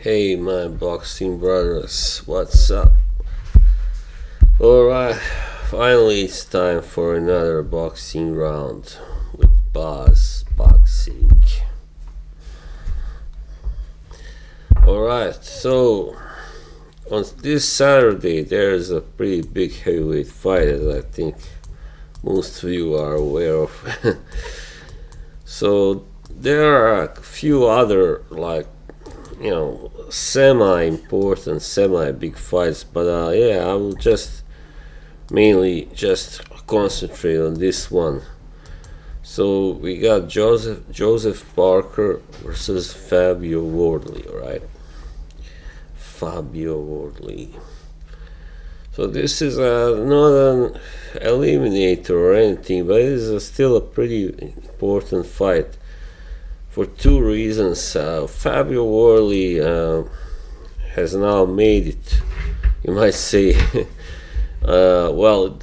Hey, my boxing brothers, what's up? Alright, finally it's time for another boxing round with Buzz Boxing. Alright, so on this Saturday there's a pretty big heavyweight fight, as I think most of you are aware of. So there are a few other, semi-important, semi-big fights, but I will just mainly just concentrate on this one. So we got Joseph Parker versus Fabio Wardley, right? Fabio Wardley. So this is not an eliminator or anything, but it is still a pretty important fight for two reasons. Fabio Wardley has now made it, you might say. Well,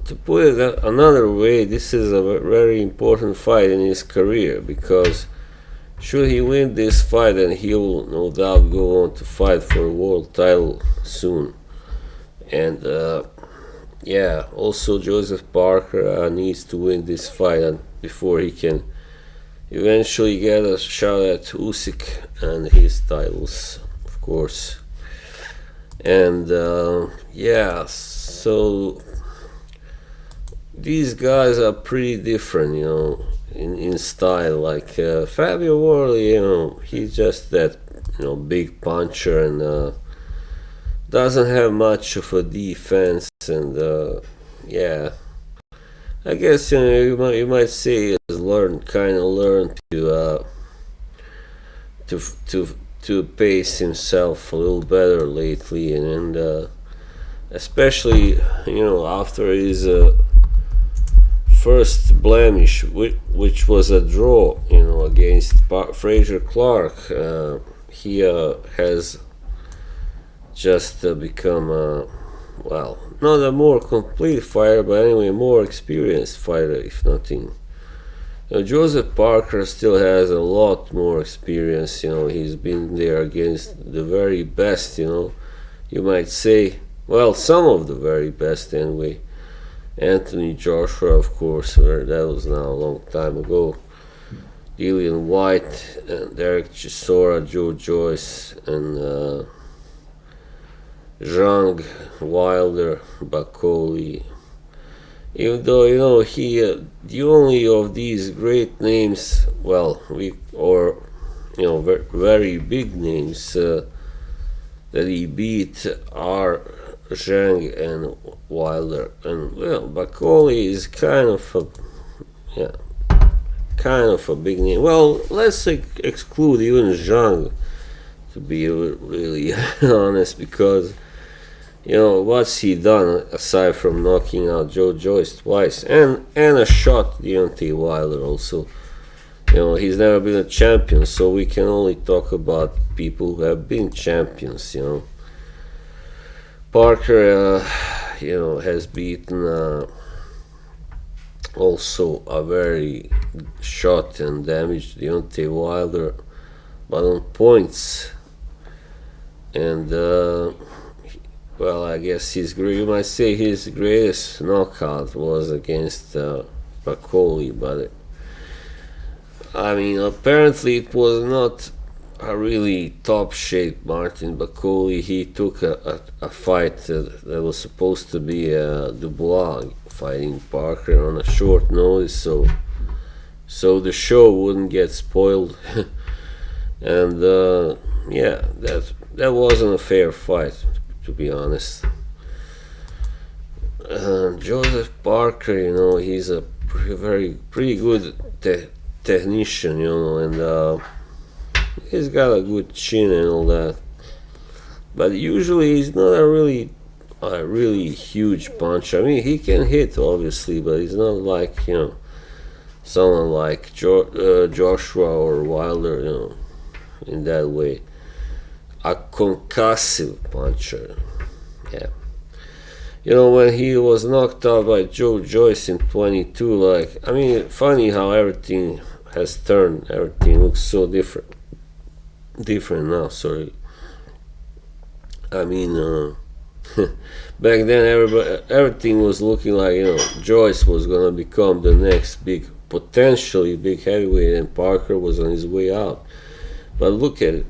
to put it another way, this is a very important fight in his career, because should he win this fight, then he will no doubt go on to fight for a world title soon. And also Joseph Parker needs to win this fight before he can eventually get a shot at Usyk and his titles, of course. And so these guys are pretty different, in style. Like Fabio Wardley, he's just that, big puncher and doesn't have much of a defense. And I guess you might say he's learned to pace himself a little better lately, and especially after his first blemish, which was a draw, against Fraser Clark. He has just become not a more complete fighter, but anyway, a more experienced fighter, if nothing. Joseph Parker still has a lot more experience. He's been there against the very best. You might say, well, some of the very best anyway. Anthony Joshua, of course, that was now a long time ago. Dillian White, and Derek Chisora, Joe Joyce, and Zhang, Wilder, Bakoli. Even though the only of these great names, very big names that he beat are Zhang and Wilder, and Bakoli is kind of a big name. Well, let's exclude even Zhang, to be really honest, because what's he done aside from knocking out Joe Joyce twice and a shot Deontay Wilder also. He's never been a champion, so we can only talk about people who have been champions. Parker has beaten also a very shot and damaged Deontay Wilder, but on points. And I guess you might say his greatest knockout was against Bakoli, but apparently it was not a really top shape Martin Bakoli. He took a fight that was supposed to be Dubois fighting Parker on a short notice, so the show wouldn't get spoiled. And that wasn't a fair fight, to be honest. Joseph Parker, he's a pretty good technician, and he's got a good chin and all that. But usually he's not a really huge puncher. He can hit, obviously, but he's not like someone like Joshua or Wilder, in that way. A concussive puncher. Yeah. When he was knocked out by Joe Joyce in 22, funny how everything has turned. Everything looks so different. different now. Sorry, I mean, back then everything was looking like Joyce was gonna become the next potentially big heavyweight, and Parker was on his way out. But look at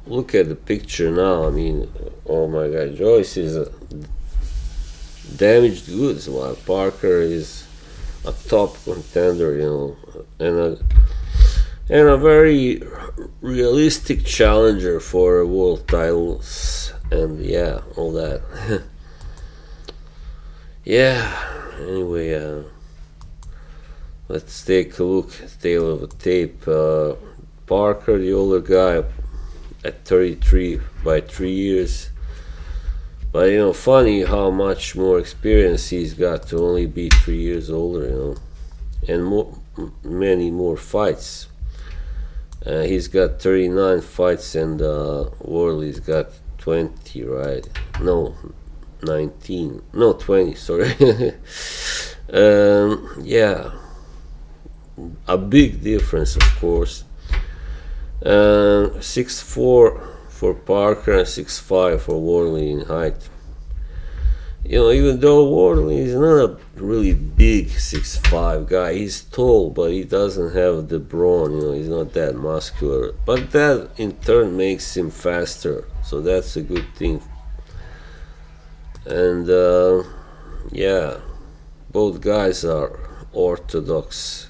the picture now. I mean, oh my God, Joyce is a damaged goods, while Parker is a top contender, and a very realistic challenger for world titles, and yeah, all that. Yeah. Anyway, let's take a look at tail of the tape. Parker, the older guy, at 33 by 3 years. But funny how much more experience he's got to only be 3 years older, and many more fights. He's got 39 fights, and Wardley's got 20, right? No, 19. No, 20. Sorry. Yeah, a big difference, of course. 6'4" for Parker and 6'5" for Wardley in height. Even though Wardley is not a really big 6'5" guy, he's tall, but he doesn't have the brawn. He's not that muscular. But that in turn makes him faster, so that's a good thing. And yeah, both guys are orthodox.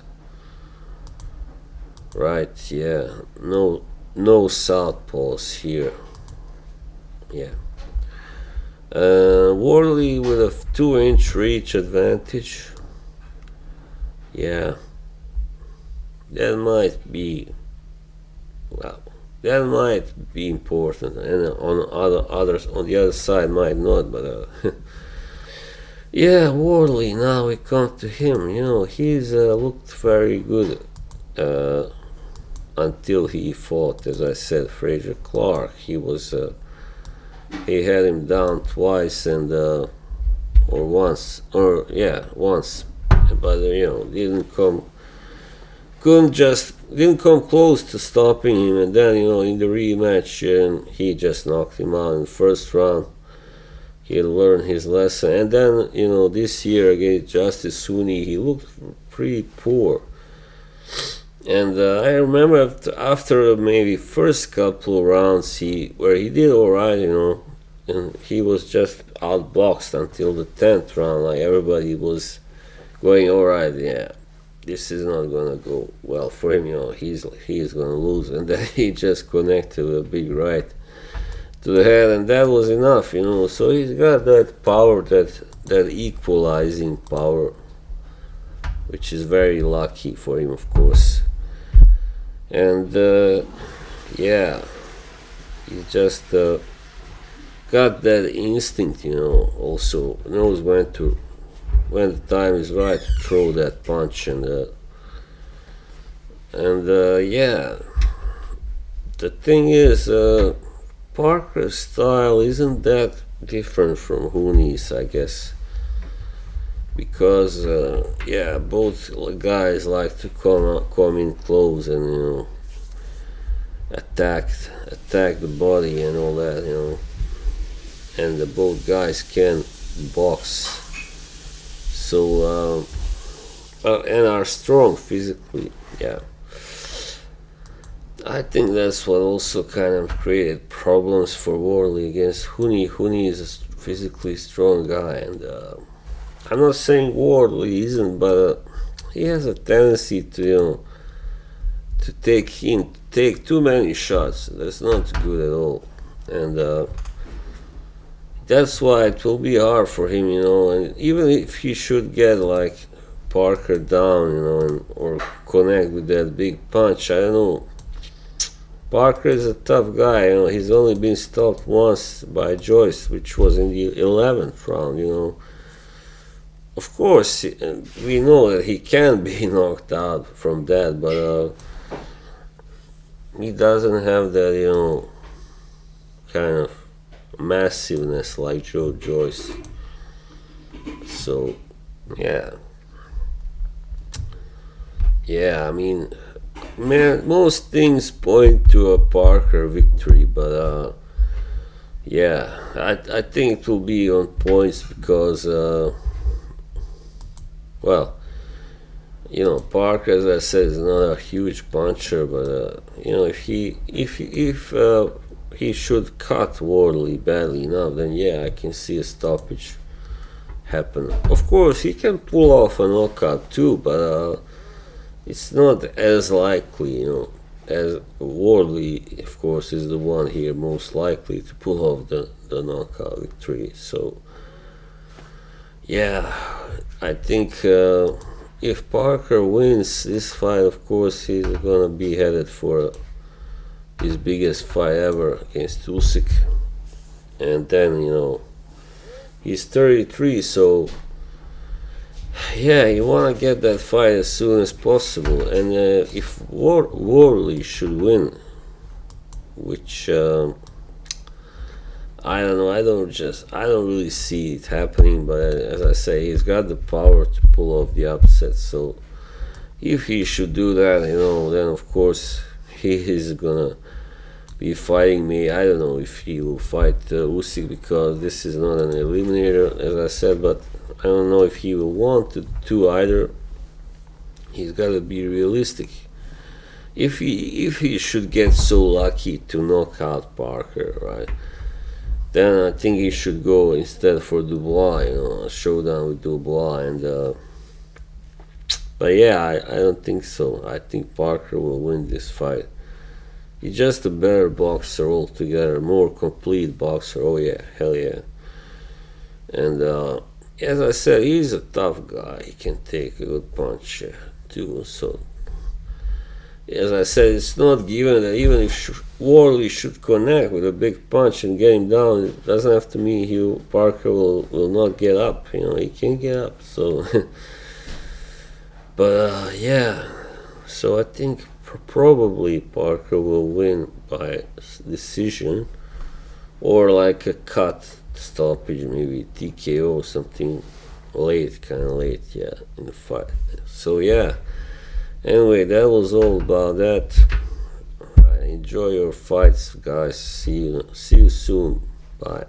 Right, yeah. No southpaws here. Yeah. Wardley with a 2-inch reach advantage. Yeah. That might be important, and on the other side might not, but yeah, Wardley, now we come to him. He's looked very good until he fought, as I said, Frazier Clark. He had him down twice, and once, but didn't come close to stopping him. And then in the rematch, he just knocked him out in the first round. He learned his lesson, and then this year against Justice Huni, he looked pretty poor. And I remember after maybe first couple of rounds, where he did all right, and he was just outboxed until the 10th round. Like, everybody was going, all right, yeah, this is not gonna go well for him. He's gonna lose, and then he just connected with a big right to the head, and that was enough. So he's got that power, that equalizing power, which is very lucky for him, of course. And yeah, he just got that instinct, also knows when the time is right to throw that punch. And yeah, the thing is, Parker's style isn't that different from Huni's, I guess, because yeah, both guys like to come in close and attack the body and all that, and both guys can box, so and are strong physically. Yeah, I think that's what also kind of created problems for Wardley against Huni. Huni is a physically strong guy, and I'm not saying Wardley isn't, but he has a tendency to take too many shots. That's not good at all, and that's why it will be hard for him, and even if he should get like Parker down, or connect with that big punch, I don't know. Parker is a tough guy, he's only been stopped once by Joyce, which was in the 11th round, Of course, we know that he can be knocked out from that, but he doesn't have that, kind of massiveness like Joe Joyce. So, yeah. Yeah, I mean, Man, most things point to a Parker victory, but yeah, I think it will be on points because well, Parker, as I said, is not a huge puncher, but if he should cut Wardley badly enough, then yeah, I can see a stoppage happen. Of course, he can pull off a knockout too, but it's not as likely, as Wardley, of course, is the one here most likely to pull off the knockout victory. So, yeah, I think if Parker wins this fight, of course, he's gonna be headed for his biggest fight ever against Usyk, and then he's 33, so yeah, you want to get that fight as soon as possible. And if Wardley should win, which I don't know, I don't really see it happening. But as I say, he's got the power to pull off the upset. So if he should do that, then of course he is gonna be fighting me. I don't know if he will fight Usyk because this is not an eliminator, as I said, but I don't know if he will want to either. He's got to be realistic. If he should get so lucky to knock out Parker, right, then I think he should go instead for Dubois, a showdown with Dubois. And but yeah, I don't think so. I think Parker will win this fight. He's just a better boxer altogether, more complete boxer. Oh yeah, hell yeah. And as I said, he's a tough guy. He can take a good punch too. So as I said, it's not given that even if Wardley should connect with a big punch and get him down, it doesn't have to mean Parker will not get up. He can get up. So, but yeah. So I think probably Parker will win by decision or like a cut stoppage, maybe TKO, something late, kind of late, yeah, in the fight. So yeah. Anyway, that was all about that. Enjoy your fights, guys. See you soon. Bye.